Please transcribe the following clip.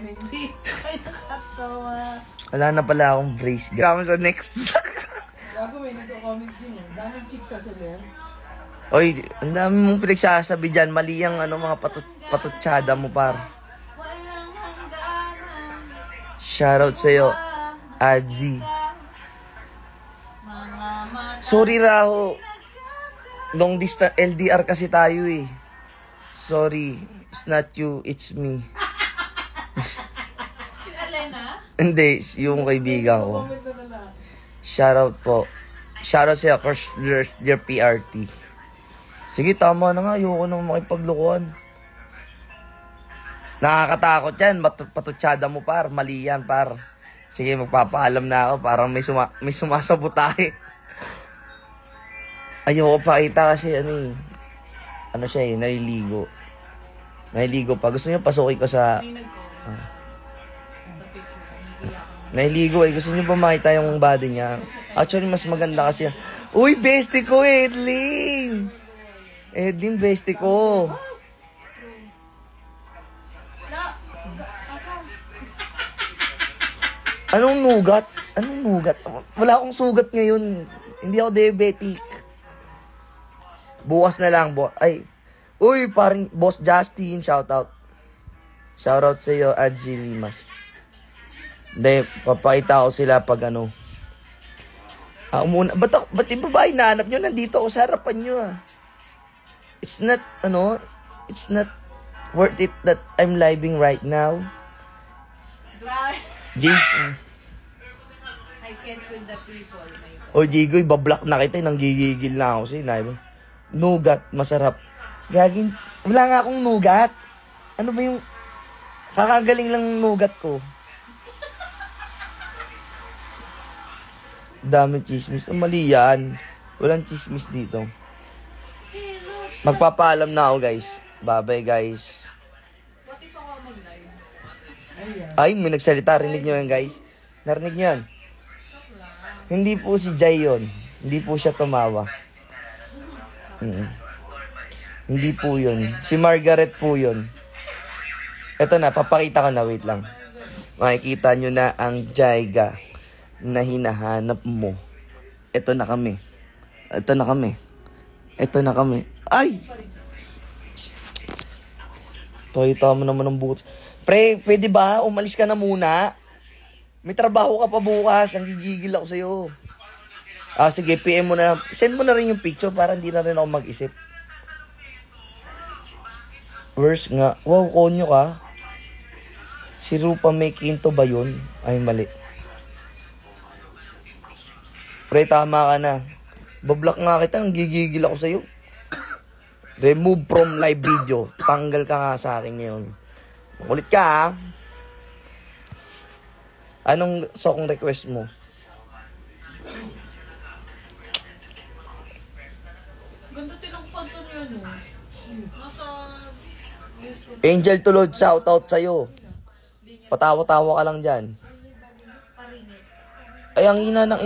Ay, nakatawa. Wala na pala akong brace. Gawin sa next. Gago, may nagko-comment din eh. Daming chicks sa sila. Oy, ang dami mong pinagsasabi dyan. Mali ang mga patutsada mo, par. Shoutout sa'yo, Adzi. Sorry, Raho. Long distance, LDR kasi tayo eh. Sorry, it's not you, it's me. Si Alena? Hindi, yung kaibigan ko. Shoutout po. Shoutout sa'yo, your PRT. Sige, tama na nga. Ayoko nang makipaglukuhan. Nakakatakot yan. Patutsada mo, par. Mali yan, par. Sige, magpapaalam na ako. Parang may sumasabutahe. Ayoko pakita kasi ano siya eh, naliligo. Naliligo pa. Gusto niyo pasukin ko sa... May nag-comment. Sa picture. Naliligo eh. Gusto niyo ba makita yung body niya? Actually, mas maganda kasi. Uy, bestie ko, Edling! Edling, bestie ko. Anong nugat? Anong nugat? Wala akong sugat ngayon. Hindi ako diabetic. Bukas na lang, ay. Uy, parang Boss Justin, shoutout. Shoutout sa iyo, Adzi Limas. Hindi, papakita ko sila pag muna. Ba't yung babae nahanap nyo? Nandito ako sa harapan nyo ah. It's not worth it that I'm living right now. Grabe. I can't with the people. O Jigoy, bablock na kita. Nanggigigil na ako sa'yo. Nugat, masarap. Gagin, wala nga akong nugat. Ano ba yung... Kakagaling lang nugat ko. Dami chismis. Mali yan. Walang chismis dito. Magpapaalam na ako, guys. Bye-bye, guys. Pati pa ako mag-live. Ay, may nagsalita. Rinig nyo yan, guys. Narinig nyo yan. Hindi po si Jay yun. Hindi po siya tumawa. Hindi po yun. Si Margaret po yun. Eto na, papakita ko na. Wait lang. Makikita nyo na ang Jaiga na hinahanap mo. Eto na kami. Eto na kami. Eto na kami. Ay! Pakita mo naman ng bukas. Pre, pwede ba? Umalis ka na muna. May trabaho ka pa bukas. Nanggigigil ako sa'yo. Sige, PM mo na. Send mo na rin yung picture para hindi na rin ako mag-isip. Worse nga. Wow, konyo ka. Si Rupa May Quinto ba yun? Ay, mali. Pre, tama ka na. Bablock nga kita. Nanggigigil ako sa'yo. Remove from live video. Tanggal ka nga sa akin ngayon. Makulit ka ha. Anong song request mo? Ganda tinong panto niya, no? Nasa... Angel Tulod, shoutout sa'yo. Patawa-tawa ka lang dyan. Ay, ang hina ng...